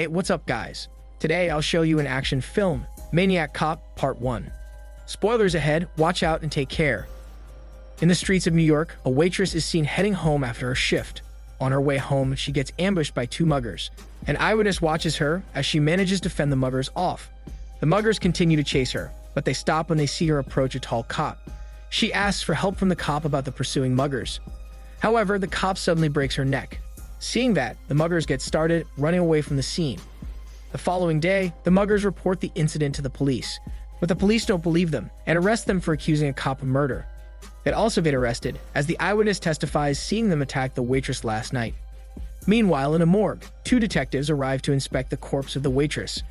Hey, what's up guys? Today I'll show you an action film, Maniac Cop Part 1. Spoilers ahead, watch out and take care. In the streets of New York, a waitress is seen heading home after her shift. On her way home, she gets ambushed by two muggers. An eyewitness watches her as she manages to fend the muggers off. The muggers continue to chase her, but they stop when they see her approach a tall cop. She asks for help from the cop about the pursuing muggers. However, the cop suddenly breaks her neck. Seeing that, the muggers get started running away from the scene. The following day, the muggers report the incident to the police, but the police don't believe them and arrest them for accusing a cop of murder. They'd also been arrested, as the eyewitness testifies seeing them attack the waitress last night. Meanwhile, in a morgue, two detectives arrive to inspect the corpse of the waitress.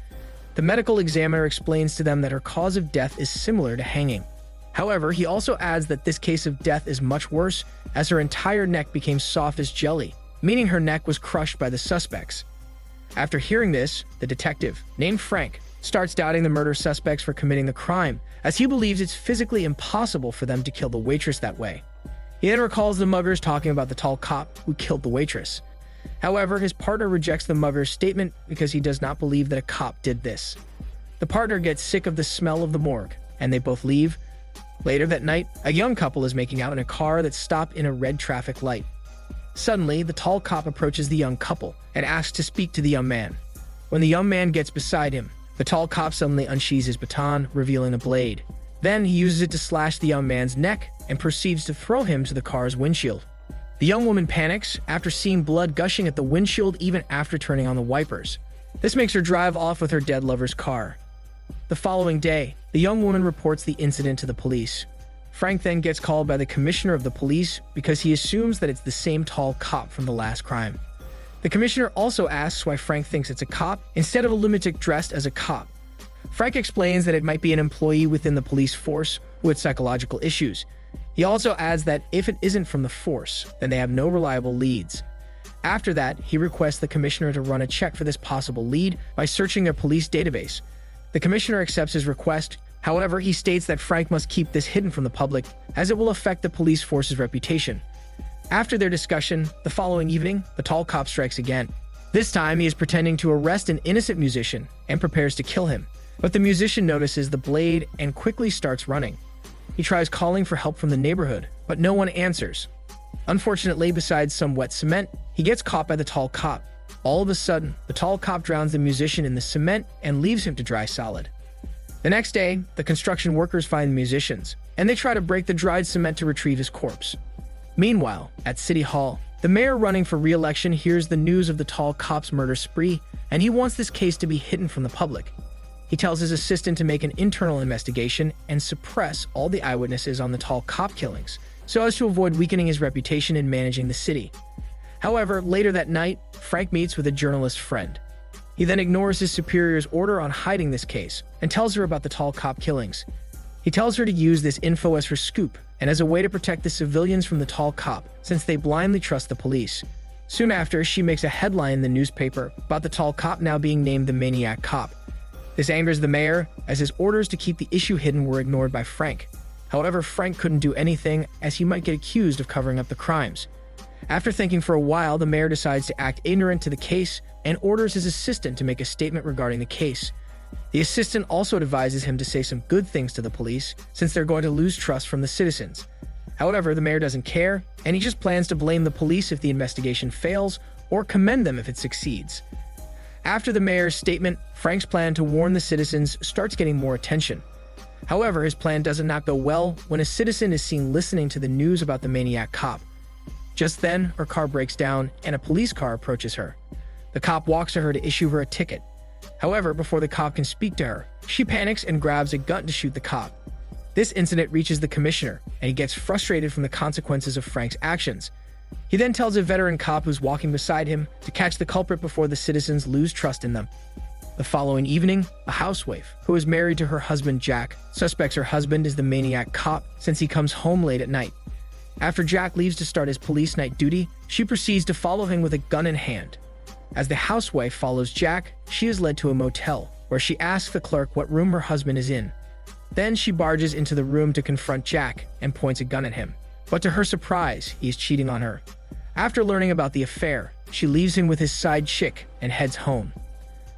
The medical examiner explains to them that her cause of death is similar to hanging. However, he also adds that this case of death is much worse, as her entire neck became soft as jelly, meaning her neck was crushed by the suspects. After hearing this, the detective, named Frank, starts doubting the murder suspects for committing the crime, as he believes it's physically impossible for them to kill the waitress that way. He then recalls the muggers talking about the tall cop who killed the waitress. However, his partner rejects the mugger's statement because he does not believe that a cop did this. The partner gets sick of the smell of the morgue, and they both leave. Later that night, a young couple is making out in a car that stopped in a red traffic light. Suddenly, the tall cop approaches the young couple and asks to speak to the young man. When the young man gets beside him, the tall cop suddenly unsheathes his baton, revealing a blade. Then he uses it to slash the young man's neck and proceeds to throw him to the car's windshield. The young woman panics after seeing blood gushing at the windshield even after turning on the wipers. This makes her drive off with her dead lover's car. The following day, the young woman reports the incident to the police. Frank then gets called by the commissioner of the police because he assumes that it's the same tall cop from the last crime. The commissioner also asks why Frank thinks it's a cop instead of a lunatic dressed as a cop. Frank explains that it might be an employee within the police force with psychological issues. He also adds that if it isn't from the force, then they have no reliable leads. After that, he requests the commissioner to run a check for this possible lead by searching their police database. The commissioner accepts his request. However, he states that Frank must keep this hidden from the public, as it will affect the police force's reputation. After their discussion, the following evening, the tall cop strikes again. This time, he is pretending to arrest an innocent musician and prepares to kill him, but the musician notices the blade and quickly starts running. He tries calling for help from the neighborhood, but no one answers. Unfortunately, besides some wet cement, he gets caught by the tall cop. All of a sudden, the tall cop drowns the musician in the cement and leaves him to dry solid. The next day, the construction workers find the musicians, and they try to break the dried cement to retrieve his corpse. Meanwhile, at City Hall, the mayor running for re-election hears the news of the tall cop's murder spree, and he wants this case to be hidden from the public. He tells his assistant to make an internal investigation and suppress all the eyewitnesses on the tall cop killings, so as to avoid weakening his reputation in managing the city. However, later that night, Frank meets with a journalist friend. He then ignores his superior's order on hiding this case and tells her about the tall cop killings. He tells her to use this info as her scoop and as a way to protect the civilians from the tall cop, since they blindly trust the police. Soon after, she makes a headline in the newspaper about the tall cop now being named the Maniac Cop. This angers the mayor, as his orders to keep the issue hidden were ignored by Frank. However, Frank couldn't do anything, as he might get accused of covering up the crimes. After thinking for a while, the mayor decides to act ignorant to the case and orders his assistant to make a statement regarding the case. The assistant also advises him to say some good things to the police, since they're going to lose trust from the citizens. However, the mayor doesn't care, and he just plans to blame the police if the investigation fails, or commend them if it succeeds. After the mayor's statement, Frank's plan to warn the citizens starts getting more attention. However, his plan does not go well when a citizen is seen listening to the news about the Maniac Cop. Just then, her car breaks down and a police car approaches her. The cop walks to her to issue her a ticket. However, before the cop can speak to her, she panics and grabs a gun to shoot the cop. This incident reaches the commissioner, and he gets frustrated from the consequences of Frank's actions. He then tells a veteran cop who's walking beside him to catch the culprit before the citizens lose trust in them. The following evening, a housewife, who is married to her husband Jack, suspects her husband is the Maniac Cop since he comes home late at night. After Jack leaves to start his police night duty, she proceeds to follow him with a gun in hand. As the housewife follows Jack, she is led to a motel, where she asks the clerk what room her husband is in. Then she barges into the room to confront Jack and points a gun at him. But to her surprise, he is cheating on her. After learning about the affair, she leaves him with his side chick and heads home.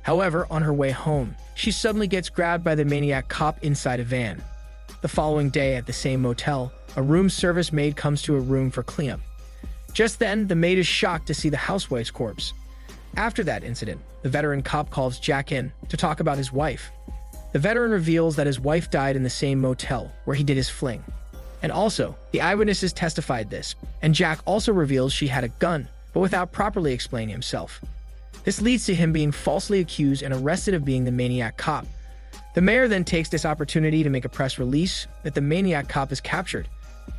However, on her way home, she suddenly gets grabbed by the maniac cop inside a van. The following day at the same motel, a room service maid comes to a room for cleanup. Just then, the maid is shocked to see the housewife's corpse. After that incident, the veteran cop calls Jack in to talk about his wife. The veteran reveals that his wife died in the same motel where he did his fling. And also, the eyewitnesses testified this, and Jack also reveals she had a gun, but without properly explaining himself. This leads to him being falsely accused and arrested of being the maniac cop. The mayor then takes this opportunity to make a press release that the maniac cop is captured.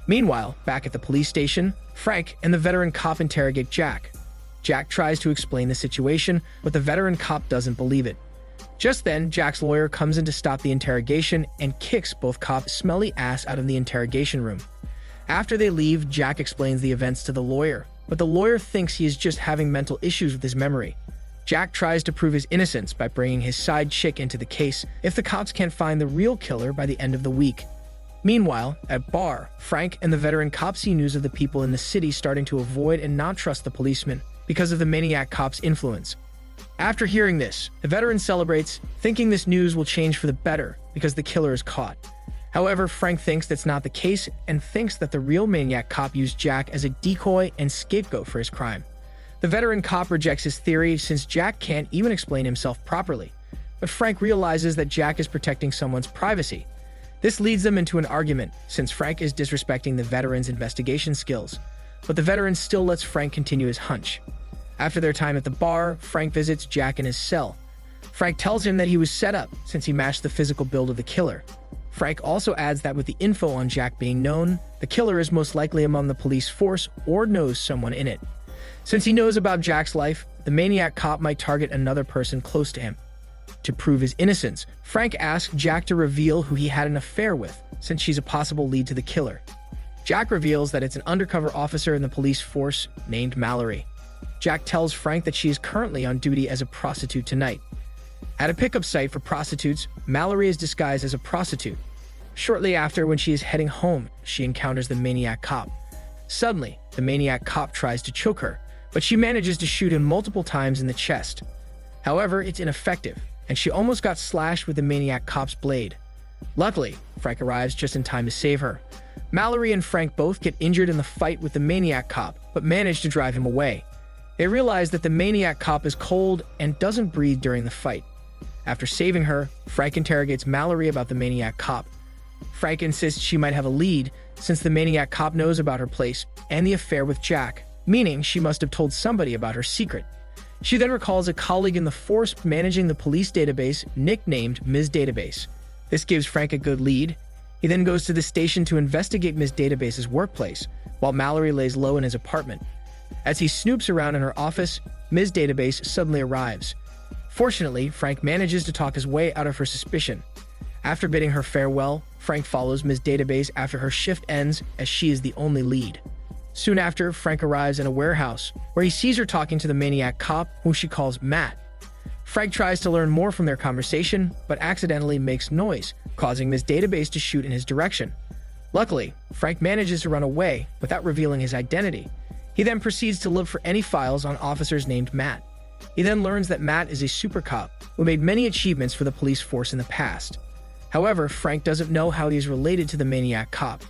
Meanwhile, back at the police station, Frank and the veteran cop interrogate Jack. Jack tries to explain the situation, but the veteran cop doesn't believe it. Just then, Jack's lawyer comes in to stop the interrogation and kicks both cops' smelly ass out of the interrogation room. After they leave, Jack explains the events to the lawyer, but the lawyer thinks he is just having mental issues with his memory. Jack tries to prove his innocence by bringing his side chick into the case if the cops can't find the real killer by the end of the week. Meanwhile, at bar, Frank and the veteran cop see news of the people in the city starting to avoid and not trust the policeman because of the maniac cop's influence. After hearing this, the veteran celebrates, thinking this news will change for the better because the killer is caught. However, Frank thinks that's not the case and thinks that the real maniac cop used Jack as a decoy and scapegoat for his crime. The veteran cop rejects his theory since Jack can't even explain himself properly, but Frank realizes that Jack is protecting someone's privacy. This leads them into an argument since Frank is disrespecting the veteran's investigation skills, but the veteran still lets Frank continue his hunch. After their time at the bar, Frank visits Jack in his cell. Frank tells him that he was set up since he matched the physical build of the killer. Frank also adds that with the info on Jack being known, the killer is most likely among the police force or knows someone in it. Since he knows about Jack's life, the maniac cop might target another person close to him. To prove his innocence, Frank asks Jack to reveal who he had an affair with, since she's a possible lead to the killer. Jack reveals that it's an undercover officer in the police force named Mallory. Jack tells Frank that she is currently on duty as a prostitute tonight. At a pickup site for prostitutes, Mallory is disguised as a prostitute. Shortly after, when she is heading home, she encounters the maniac cop. Suddenly, the maniac cop tries to choke her, but she manages to shoot him multiple times in the chest. However, it's ineffective, and she almost got slashed with the maniac cop's blade. Luckily, Frank arrives just in time to save her. Mallory and Frank both get injured in the fight with the maniac cop, but manage to drive him away. They realize that the maniac cop is cold and doesn't breathe during the fight. After saving her, Frank interrogates Mallory about the maniac cop. Frank insists she might have a lead, since the maniac cop knows about her place and the affair with Jack, meaning she must have told somebody about her secret. She then recalls a colleague in the force managing the police database, nicknamed Ms. Database. This gives Frank a good lead. He then goes to the station to investigate Ms. Database's workplace, while Mallory lays low in his apartment. As he snoops around in her office, Ms. Database suddenly arrives. Fortunately, Frank manages to talk his way out of her suspicion. After bidding her farewell, Frank follows Ms. Database after her shift ends, as she is the only lead. Soon after, Frank arrives in a warehouse, where he sees her talking to the maniac cop, whom she calls Matt. Frank tries to learn more from their conversation, but accidentally makes noise, causing Ms. Database to shoot in his direction. Luckily, Frank manages to run away without revealing his identity. He then proceeds to look for any files on officers named Matt. He then learns that Matt is a super cop who made many achievements for the police force in the past. However, Frank doesn't know how he is related to the maniac cop.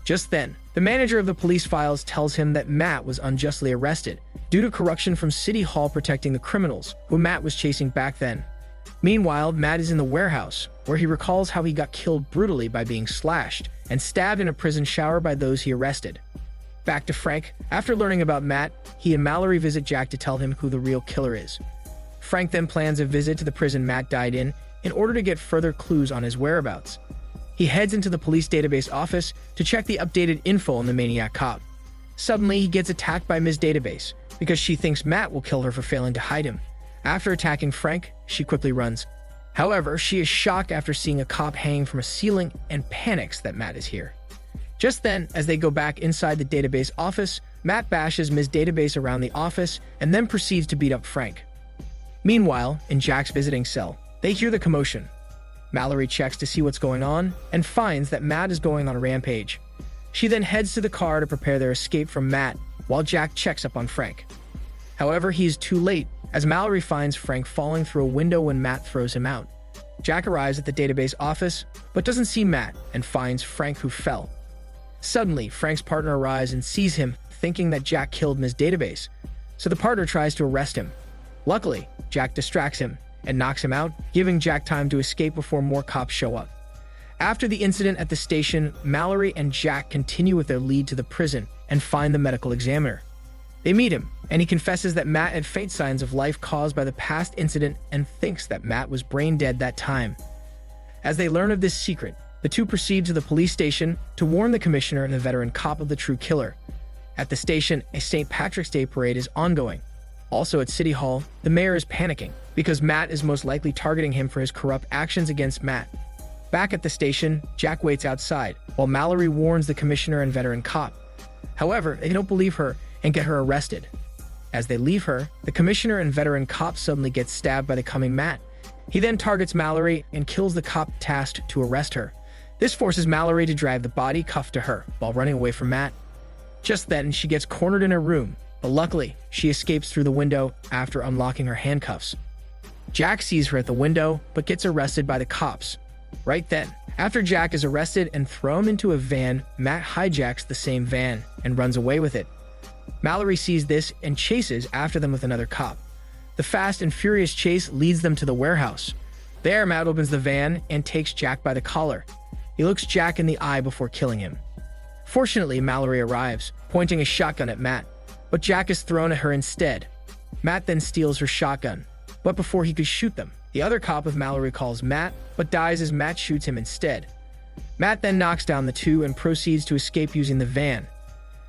Just then, the manager of the police files tells him that Matt was unjustly arrested due to corruption from City Hall protecting the criminals who Matt was chasing back then. Meanwhile, Matt is in the warehouse, where he recalls how he got killed brutally by being slashed and stabbed in a prison shower by those he arrested. Back to Frank. After learning about Matt, he and Mallory visit Jack to tell him who the real killer is. Frank then plans a visit to the prison Matt died in order to get further clues on his whereabouts. He heads into the police database office to check the updated info on the maniac cop. Suddenly, he gets attacked by Ms. Database because she thinks Matt will kill her for failing to hide him. After attacking Frank, she quickly runs. However, she is shocked after seeing a cop hanging from a ceiling and panics that Matt is here. Just then, as they go back inside the database office, Matt bashes Ms. Database around the office and then proceeds to beat up Frank. Meanwhile, in Jack's visiting cell, they hear the commotion. Mallory checks to see what's going on and finds that Matt is going on a rampage. She then heads to the car to prepare their escape from Matt, while Jack checks up on Frank. However, he is too late, as Mallory finds Frank falling through a window when Matt throws him out. Jack arrives at the database office, but doesn't see Matt and finds Frank, who fell. Suddenly, Frank's partner arrives and sees him, thinking that Jack killed him in his database, so the partner tries to arrest him. Luckily, Jack distracts him and knocks him out, giving Jack time to escape before more cops show up. After the incident at the station, Mallory and Jack continue with their lead to the prison and find the medical examiner. They meet him, and he confesses that Matt had faint signs of life caused by the past incident and thinks that Matt was brain dead that time. As they learn of this secret, the two proceed to the police station to warn the commissioner and the veteran cop of the true killer. At the station, a St. Patrick's Day parade is ongoing. Also at City Hall, the mayor is panicking because Matt is most likely targeting him for his corrupt actions against Matt. Back at the station, Jack waits outside, while Mallory warns the commissioner and veteran cop. However, they don't believe her and get her arrested. As they leave her, the commissioner and veteran cop suddenly get stabbed by the coming Matt. He then targets Mallory and kills the cop tasked to arrest her. This forces Mallory to drive the body cuffed to her while running away from Matt. Just then, she gets cornered in her room, but luckily, she escapes through the window after unlocking her handcuffs. Jack sees her at the window, but gets arrested by the cops. Right then, after Jack is arrested and thrown into a van, Matt hijacks the same van and runs away with it. Mallory sees this and chases after them with another cop. The fast and furious chase leads them to the warehouse. There, Matt opens the van and takes Jack by the collar. He looks Jack in the eye before killing him. Fortunately, Mallory arrives, pointing a shotgun at Matt, but Jack is thrown at her instead. Matt then steals her shotgun, but before he could shoot them, the other cop of Mallory calls Matt, but dies as Matt shoots him instead. Matt then knocks down the two and proceeds to escape using the van.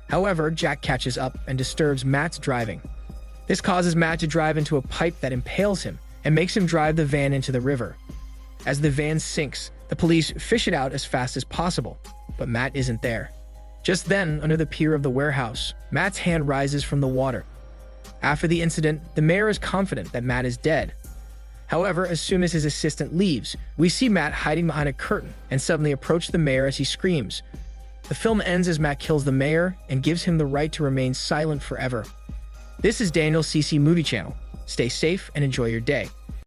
However, Jack catches up and disturbs Matt's driving. This causes Matt to drive into a pipe that impales him and makes him drive the van into the river. As the van sinks, the police fish it out as fast as possible, but Matt isn't there. Just then, under the pier of the warehouse, Matt's hand rises from the water. After the incident, the mayor is confident that Matt is dead. However, as soon as his assistant leaves, we see Matt hiding behind a curtain and suddenly approach the mayor as he screams. The film ends as Matt kills the mayor and gives him the right to remain silent forever. This is Daniel CC Movie Channel. Stay safe and enjoy your day.